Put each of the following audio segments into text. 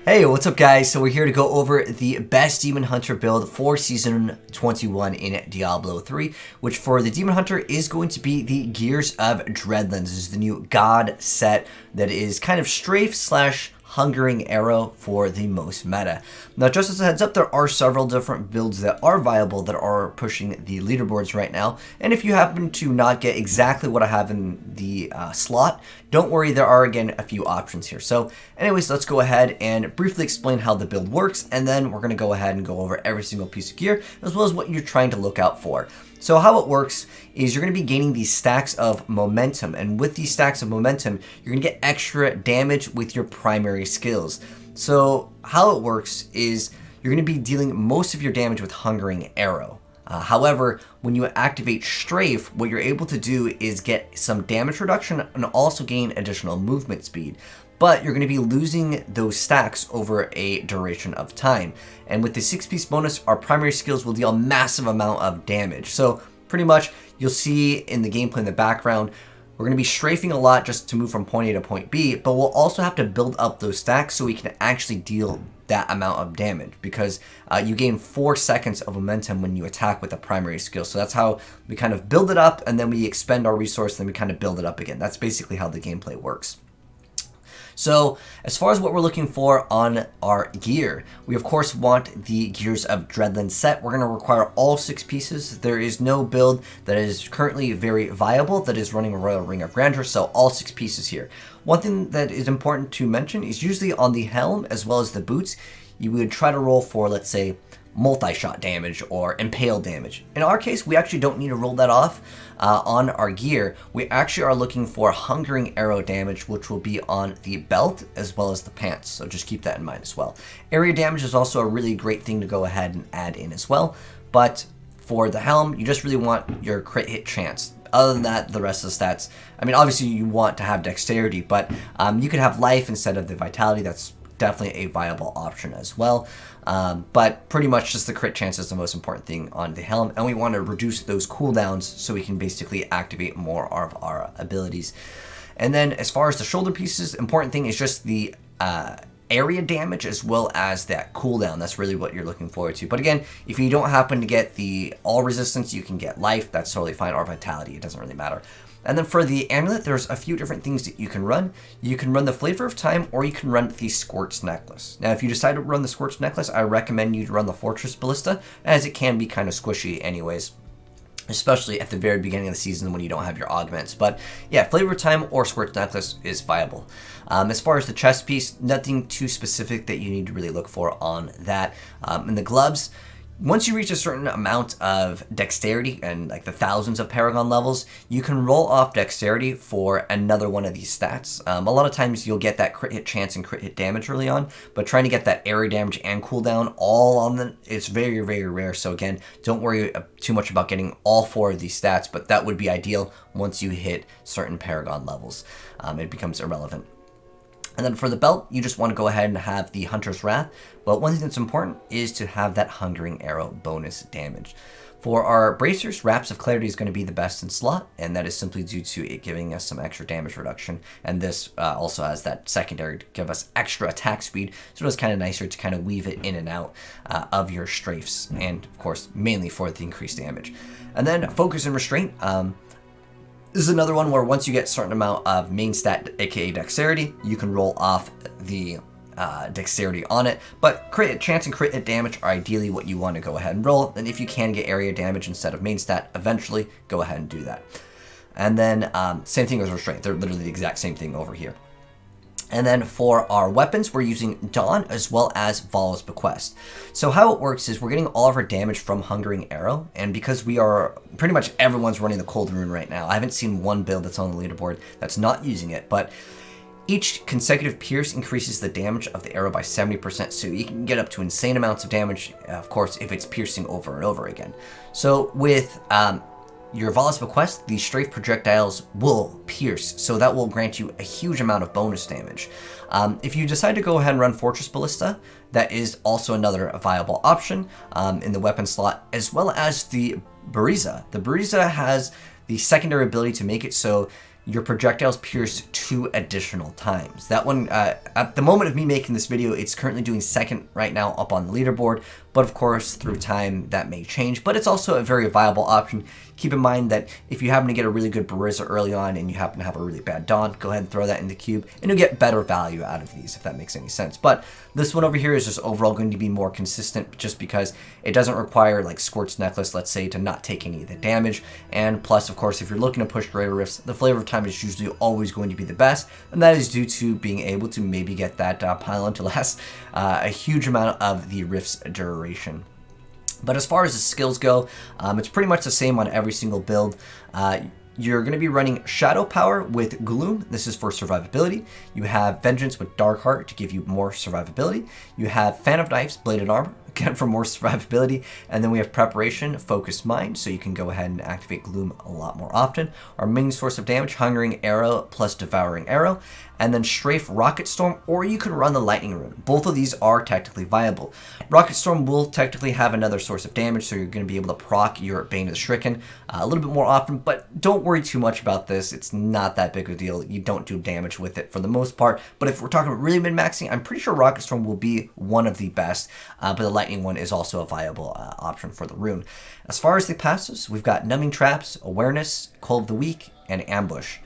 Hey, what's up guys? So we're here to go over the best Demon Hunter build for Season 21 in Diablo 3, which for the Demon Hunter is going to be the Gears of Dreadlands. This is the new god set that is kind of strafe slash hungering arrow for the most meta. Now, just as a heads up, there are several different builds that are viable that are pushing the leaderboards right now. And if you happen to not get exactly what I have in the slot, don't worry, there are again a few options here. So anyways, let's go ahead and briefly explain how the build works, and then we're going to go ahead and go over every single piece of gear as well as what you're trying to look out for. So how it works is you're going to be gaining these stacks of momentum, and with these stacks of momentum, you're going to get extra damage with your primary skills. So how it works is you're going to be dealing most of your damage with Hungering Arrow. However, when you activate Strafe, what you're able to do is get some damage reduction and also gain additional movement speed. But you're going to be losing those stacks over a duration of time. And with the 6-piece bonus, our primary skills will deal a massive amount of damage. So pretty much you'll see in the gameplay in the background, we're going to be strafing a lot just to move from point A to point B, but we'll also have to build up those stacks so we can actually deal that amount of damage, because you gain 4 seconds of momentum when you attack with a primary skill. So that's how we kind of build it up, and then we expend our resource, then we kind of build it up again. That's basically how the gameplay works. So as far as what we're looking for on our gear, we of course want the Gears of Dreadlands set. We're going to require all 6 pieces. There is no build that is currently very viable that is running a Royal Ring of Grandeur, so all 6 pieces here. One thing that is important to mention is usually on the helm as well as the boots, you would try to roll for, let's say, multi-shot damage or impale damage. In our case, we actually don't need to roll that off on our gear. We actually are looking for Hungering Arrow damage, which will be on the belt as well as the pants. So just keep that in mind as well. Area damage is also a really great thing to go ahead and add in as well. But for the helm, you just really want your crit hit chance. Other than that, the rest of the stats, I mean, obviously you want to have dexterity, but you could have life instead of the vitality. That's definitely a viable option as well. But pretty much just the crit chance is the most important thing on the helm, and we want to reduce those cooldowns so we can basically activate more of our abilities. And then as far as the shoulder pieces, important thing is just the area damage as well as that cooldown. That's really what you're looking forward to. But again, if you don't happen to get the all resistance, you can get life. That's totally fine, or vitality. It doesn't really matter. And then for the amulet, there's a few different things that you can run. You can run the Flavor of Time, or you can run the Scorched Necklace. Now, if you decide to run the Scorched Necklace, I recommend you to run the Fortress Ballista, as it can be kind of squishy anyways, especially at the very beginning of the season when you don't have your augments. But yeah, Flavor of Time or Scorched Necklace is viable. As far as the chest piece, nothing too specific that you need to really look for on that. In the gloves, once you reach a certain amount of dexterity and like the thousands of Paragon levels, you can roll off dexterity for another one of these stats. A lot of times you'll get that crit hit chance and crit hit damage early on, but trying to get that area damage and cooldown all on the, it's very, very rare. So again, don't worry too much about getting all 4 of these stats, but that would be ideal once you hit certain Paragon levels. It becomes irrelevant. And then for the belt, you just want to go ahead and have the Hunter's Wrath. But one thing that's important is to have that Hungering Arrow bonus damage. For our bracers, Wraps of Clarity is going to be the best in slot, and that is simply due to it giving us some extra damage reduction. And this also has that secondary to give us extra attack speed, so it's kind of nicer to kind of weave it in and out of your strafes, and of course, mainly for the increased damage. And then Focus and Restraint. This is another one where once you get a certain amount of main stat, aka dexterity, you can roll off the dexterity on it. But crit hit chance and crit hit damage are ideally what you want to go ahead and roll. And if you can get area damage instead of main stat, eventually go ahead and do that. And then same thing as restraint. They're literally the exact same thing over here. And then for our weapons, we're using Dawn as well as Valla's Bequest. So how it works is we're getting all of our damage from Hungering Arrow, and because we are, pretty much everyone's running the Cold Rune right now. I haven't seen one build that's on the leaderboard that's not using it, but each consecutive pierce increases the damage of the arrow by 70%, so you can get up to insane amounts of damage, of course, if it's piercing over and over again. So with your Valla's Bequest, these strafe projectiles will pierce, so that will grant you a huge amount of bonus damage. If you decide to go ahead and run Fortress Ballista, that is also another viable option in the weapon slot, as well as the Buriza. The Buriza has the secondary ability to make it so your projectiles pierce 2 additional times. That one, at the moment of me making this video, it's currently doing second right now up on the leaderboard, but of course through time that may change, but it's also a very viable option. Keep in mind that if you happen to get a really good Buriza early on and you happen to have a really bad Dawn, go ahead and throw that in the cube and you'll get better value out of these, if that makes any sense. But this one over here is just overall going to be more consistent just because it doesn't require like Scorched Necklace, let's say, to not take any of the damage. And plus, of course, if you're looking to push greater rifts, the Flavor of Time is usually always going to be the best, and that is due to being able to maybe get that pylon to last a huge amount of the rift's duration. But as far as the skills go, it's pretty much the same on every single build. You're going to be running Shadow Power with Gloom. This is for survivability. You have Vengeance with Dark Heart to give you more survivability. You have Fan of Knives, Bladed Armor, again for more survivability. And then we have Preparation, Focused Mind, so you can go ahead and activate Gloom a lot more often. Our main source of damage, Hungering Arrow plus Devouring Arrow. And then Strafe Rocket Storm, or you can run the Lightning Rune. Both of these are technically viable. Rocket Storm will technically have another source of damage, so you're going to be able to proc your Bane of the Stricken a little bit more often, but don't worry too much about this. It's not that big of a deal. You don't do damage with it for the most part, but if we're talking really min-maxing, I'm pretty sure Rocket Storm will be one of the best, but the Lightning one is also a viable option for the rune. As far as the passes, we've got Numbing Traps, Awareness, Call of the Weak, and Ambush.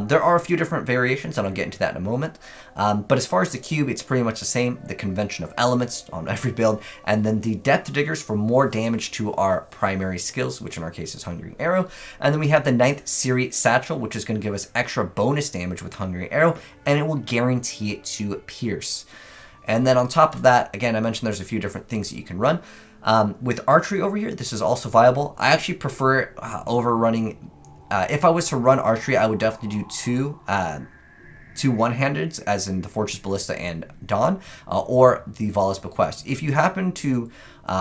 There are a few different variations, and I'll get into that in a moment. But as far as the cube, it's pretty much the same. The Convention of Elements on every build, and then the Depth Diggers for more damage to our primary skills, which in our case is Hungering Arrow. And then we have the 9th Series Satchel, which is going to give us extra bonus damage with Hungering Arrow, and it will guarantee it to pierce. And then on top of that, again, I mentioned there's a few different things that you can run. With Archery over here, this is also viable. I actually prefer it over running... if I was to run archery, I would definitely do two one-handeds, as in the Fortress Ballista and Dawn, or the Valla's Bequest. If you happen to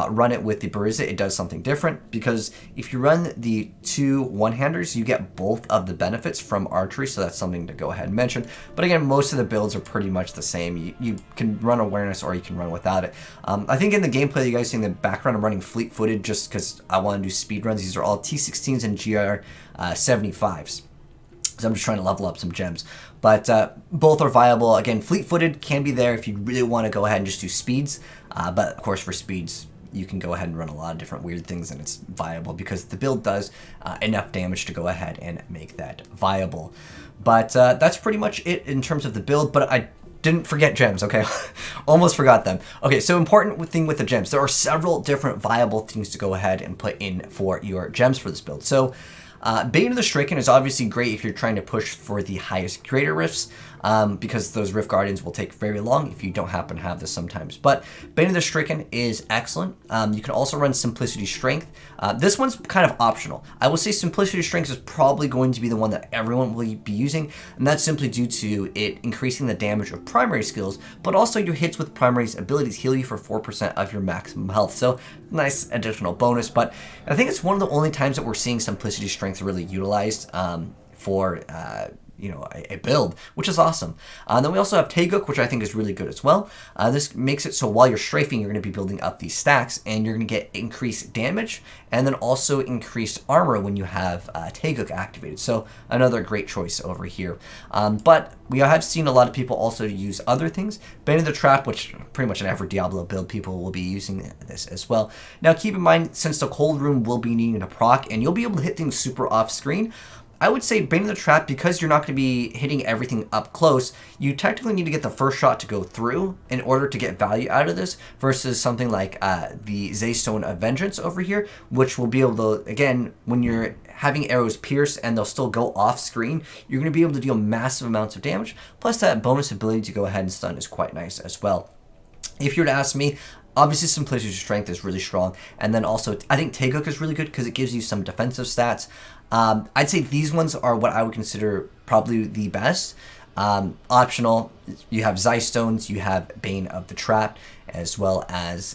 run it with the Buriza, it does something different, because if you run the 2 one-handers, you get both of the benefits from archery, so that's something to go ahead and mention. But again, most of the builds are pretty much the same. You can run Awareness or you can run without it. I think in the gameplay you guys see in the background, I'm running Fleet-Footed just because I want to do speed runs. These are all T16s and GR 75s. So I'm just trying to level up some gems. But both are viable. Again, Fleet-Footed can be there if you really want to go ahead and just do speeds. But of course for speeds, you can go ahead and run a lot of different weird things and it's viable because the build does enough damage to go ahead and make that viable. But that's pretty much it in terms of the build. But I didn't forget gems, okay? Almost forgot them. Okay, so important thing with the gems. There are several different viable things to go ahead and put in for your gems for this build. So Bane of the Stricken is obviously great if you're trying to push for the highest greater rifts, because those Rift Guardians will take very long if you don't happen to have this sometimes. But Bane of the Stricken is excellent. You can also run Simplicity Strength. This one's kind of optional. I will say Simplicity Strength is probably going to be the one that everyone will be using, and that's simply due to it increasing the damage of primary skills, but also your hits with primary's abilities heal you for 4% of your maximum health. So nice additional bonus, but I think it's one of the only times that we're seeing Simplicity Strength really utilized for a build, which is awesome. Then we also have Taeguk, which I think is really good as well. This makes it so while you're strafing, you're going to be building up these stacks, and you're going to get increased damage, and then also increased armor when you have Taeguk activated. So another great choice over here. But we have seen a lot of people also use other things. Bane of the Trap, which pretty much in every Diablo build, people will be using this as well. Now keep in mind, since the Cold Rune will be needing to proc, and you'll be able to hit things super off screen, I would say Bane of the Trap, because you're not going to be hitting everything up close, you technically need to get the first shot to go through in order to get value out of this, versus something like the Zaystone of Vengeance over here, which will be able to, again, when you're having arrows pierce and they'll still go off screen, you're going to be able to deal massive amounts of damage, plus that bonus ability to go ahead and stun is quite nice as well. If you were to ask me, obviously Simplicity Strength is really strong, and then also I think Taeguk is really good because it gives you some defensive stats. I'd say these ones are what I would consider probably the best. Optional, you have Zaystones, you have Bane of the Trap, as well as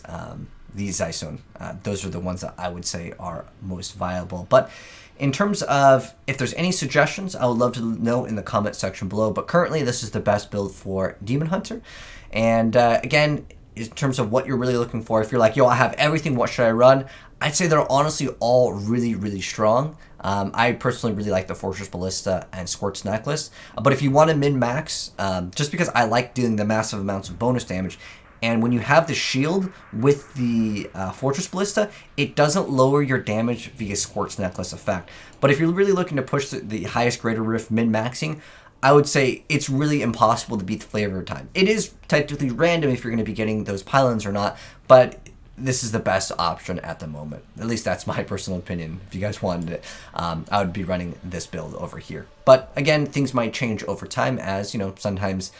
the Zaystone. Those are the ones that I would say are most viable. But in terms of if there's any suggestions, I would love to know in the comment section below. But currently, this is the best build for Demon Hunter. And again, in terms of what you're really looking for. If you're like, yo, I have everything, what should I run? I'd say they're honestly all really, really strong. I personally really like the Fortress Ballista and Squirt's Necklace. But if you want to min-max, just because I like dealing the massive amounts of bonus damage, and when you have the shield with the Fortress Ballista, it doesn't lower your damage via Squirt's Necklace effect. But if you're really looking to push the highest Greater Rift min-maxing, I would say it's really impossible to beat the Flavor of Time. It is technically random if you're going to be getting those pylons or not, but this is the best option at the moment. At least that's my personal opinion. If you guys wanted it, I would be running this build over here. But again, things might change over time as, you know, sometimes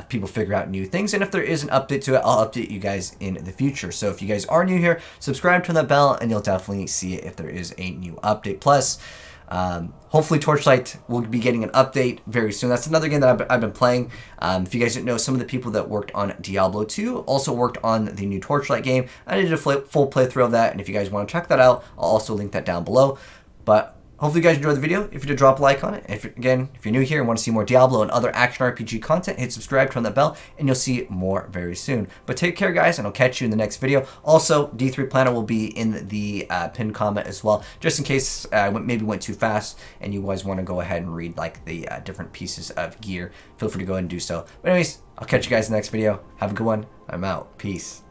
people figure out new things. And if there is an update to it, I'll update you guys in the future. So if you guys are new here, subscribe, turn that bell, and you'll definitely see it if there is a new update. Plus, hopefully Torchlight will be getting an update very soon. That's another game that I've been playing. If you guys didn't know, some of the people that worked on Diablo 2 also worked on the new Torchlight game. I did a full playthrough of that, and if you guys want to check that out, I'll also link that down below. But hopefully you guys enjoyed the video. If you did, drop a like on it. If you're new here and want to see more Diablo and other action RPG content, hit subscribe, turn that bell, and you'll see more very soon. But take care, guys, and I'll catch you in the next video. Also, D3 Planner will be in the pinned comment as well, just in case I maybe went too fast and you guys want to go ahead and read like the different pieces of gear. Feel free to go ahead and do so. But anyways, I'll catch you guys in the next video. Have a good one. I'm out. Peace.